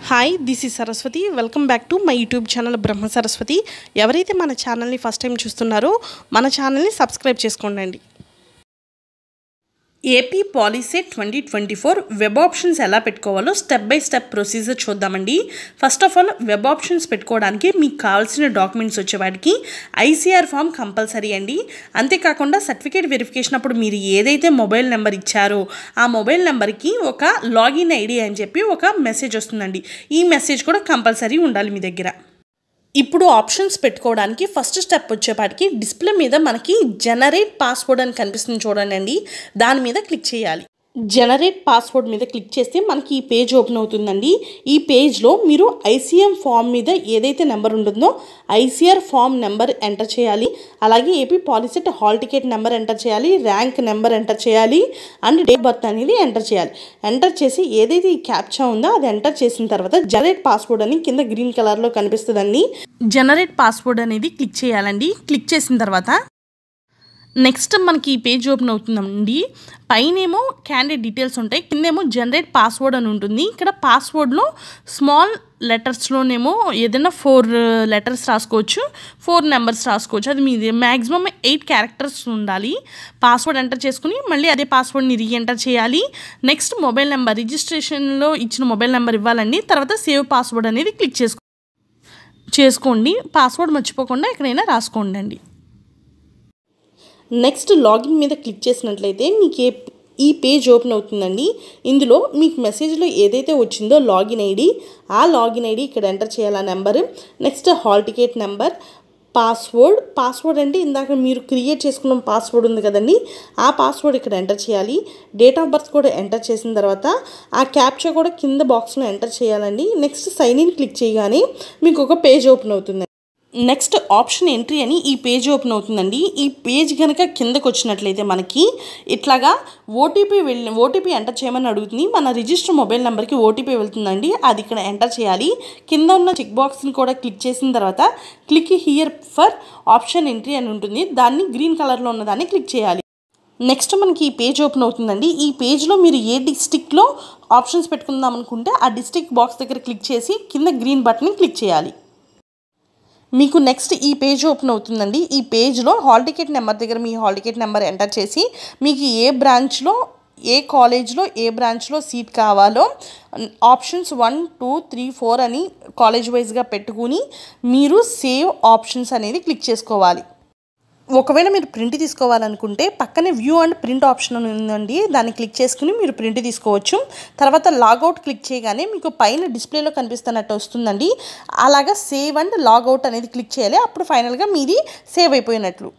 Hi, this is Saraswati. Welcome back to my YouTube channel Brahma Saraswati. ఎవరైతే మన channel ని first time చూస్తున్నారో మన ఛానల్ ని సబ్స్క్రైబ్ చేసుకోండి. ఏపీ పాలిసెట్ 2024 వెబ్ ఆప్షన్స్ ఎలా పెట్టుకోవాలో స్టెప్ బై స్టెప్ ప్రొసీజర్ చూద్దామండి. First of all web options పెట్టుకోవడానికి మీకు కావాల్సిన డాక్యుమెంట్స్ వచ్చేవాడికి ఐసీఆర్ ఫామ్ కంపల్సరీ అండి. అంతేకాకుండా సర్టిఫికేట్ వెరిఫికేషన్ అప్పుడు మీరు ఏదైతే మొబైల్ నెంబర్ ఇచ్చారో ఆ మొబైల్ నెంబర్కి ఒక లాగిన్ ఐడి అని చెప్పి ఒక మెసేజ్ వస్తుందండి. ఈ మెసేజ్ కూడా కంపల్సరీ ఉండాలి మీ దగ్గర. ఇప్పుడు ఆప్షన్స్ పెట్టుకోవడానికి ఫస్ట్ స్టెప్ వచ్చేపాటికి డిస్ప్లే మీద మనకి జనరేట్ పాస్వర్డ్ అని కనిపిస్తుంది చూడండి, దాని మీద క్లిక్ చేయాలి. జనరేట్ పాస్వర్డ్ మీద క్లిక్ చేస్తే మనకి ఈ పేజ్ ఓపెన్ అవుతుందండి. ఈ పేజ్లో మీరు ఐసీఎం ఫామ్ మీద ఏదైతే నెంబర్ ఉంటుందో ఐసీఆర్ ఫామ్ నెంబర్ ఎంటర్ చేయాలి. అలాగే AP POLYCET hall ticket number enter చేయాలి, ర్యాంక్ నెంబర్ ఎంటర్ చేయాలి అండ్ డేట్ బర్త్ అనేది ఎంటర్ చేయాలి. ఎంటర్ చేసి ఏదైతే ఈ క్యాప్చా ఉందో అది ఎంటర్ చేసిన తర్వాత జనరేట్ పాస్వర్డ్ అని కింద గ్రీన్ కలర్లో కనిపిస్తుందండి. జనరేట్ పాస్వర్డ్ అనేది క్లిక్ చేయాలండి. క్లిక్ చేసిన తర్వాత నెక్స్ట్ మనకి ఈ పేజ్ ఓపెన్ అవుతుందండి. పైనేమో క్యాండిడేట్ డీటెయిల్స్ ఉంటాయి, కిందేమో జనరేట్ పాస్వర్డ్ అని ఉంటుంది. ఇక్కడ పాస్వర్డ్లో స్మాల్ లెటర్స్లోనేమో ఏదైనా 4 లెటర్స్ రాసుకోవచ్చు, 4 నెంబర్స్ రాసుకోవచ్చు. అది మీది మ్యాక్సిమం 8 క్యారెక్టర్స్ ఉండాలి. పాస్వర్డ్ ఎంటర్ చేసుకుని మళ్ళీ అదే పాస్వర్డ్ని రీఎంటర్ చేయాలి. నెక్స్ట్ మొబైల్ నెంబర్ రిజిస్ట్రేషన్లో ఇచ్చిన మొబైల్ నెంబర్ ఇవ్వాలండి. తర్వాత సేవ్ పాస్వర్డ్ అనేది క్లిక్ చేసుకోండి. పాస్వర్డ్ మర్చిపోకుండా ఎక్కడైనా రాసుకోండి అండి. నెక్స్ట్ లాగిన్ మీద క్లిక్ చేసినట్లయితే మీకు ఈ పేజ్ ఓపెన్ అవుతుందండి. ఇందులో మీకు మెసేజ్లో ఏదైతే వచ్చిందో లాగిన్ ఐడి, ఆ లాగిన్ ఐడి ఇక్కడ ఎంటర్ చేయాలి, ఆ number. Next hall ticket number, password అంటే ఇందాక మీరు క్రియేట్ చేసుకున్న పాస్వర్డ్ ఉంది కదండి, ఆ పాస్వర్డ్ ఇక్కడ ఎంటర్ చేయాలి. డేట్ ఆఫ్ బర్త్ కూడా ఎంటర్ చేసిన తర్వాత ఆ క్యాప్చా కూడా కింద బాక్స్లో ఎంటర్ చేయాలండి. నెక్స్ట్ సైన్ ఇన్ క్లిక్ చేయగానే మీకు ఒక పేజ్ ఓపెన్ అవుతుంది. నెక్స్ట్ ఆప్షన్ ఎంట్రీ అని ఈ పేజ్ ఓపెన్ అవుతుందండి. ఈ పేజ్ కనుక కిందకు వచ్చినట్లయితే మనకి ఇట్లాగా ఓటీపీ ఎంటర్ చేయమని అడుగుతుంది. మన రిజిస్టర్ మొబైల్ నెంబర్కి ఓటీపీ వెళ్తుందండి, అది ఇక్కడ ఎంటర్ చేయాలి. కింద ఉన్న చెక్ బాక్స్ని కూడా క్లిక్ చేసిన తర్వాత click here for option entry అని ఉంటుంది, దాన్ని గ్రీన్ కలర్లో ఉన్నదాన్ని క్లిక్ చేయాలి. నెక్స్ట్ మనకి ఈ పేజ్ ఓపెన్ అవుతుందండి. ఈ పేజ్లో మీరు ఏ డిస్ట్రిక్ట్లో ఆప్షన్స్ పెట్టుకుందాం అనుకుంటే ఆ డిస్ట్రిక్ట్ బాక్స్ దగ్గర క్లిక్ చేసి కింద గ్రీన్ బటన్ని క్లిక్ చేయాలి. మీకు నెక్స్ట్ ఈ పేజ్ ఓపెన్ అవుతుందండి. ఈ పేజ్లో హాల్ టికెట్ నెంబర్ దగ్గర మీ హాల్ టికెట్ నెంబర్ ఎంటర్ చేసి మీకు ఏ బ్రాంచ్లో ఏ కాలేజ్లో ఏ బ్రాంచ్లో సీట్ కావాలో ఆప్షన్స్ 1, 2, 3, 4 అని కాలేజ్ వైజ్గా పెట్టుకుని మీరు సేవ్ ఆప్షన్స్ అనేది క్లిక్ చేసుకోవాలి. ఒకవేళ మీరు ప్రింట్ తీసుకోవాలనుకుంటే పక్కనే వ్యూ అండ్ ప్రింట్ ఆప్షన్ ఉందండి, దాన్ని క్లిక్ చేసుకుని మీరు ప్రింట్ తీసుకోవచ్చు. తర్వాత లాగౌట్ క్లిక్ చేయగానే మీకు పైన డిస్ప్లేలో కనిపిస్తున్నట్టు వస్తుందండి. అలాగా సేవ్ అండ్ లాగౌట్ అనేది క్లిక్ చేయాలి, అప్పుడు ఫైనల్గా మీది సేవ్ అయిపోయినట్లు.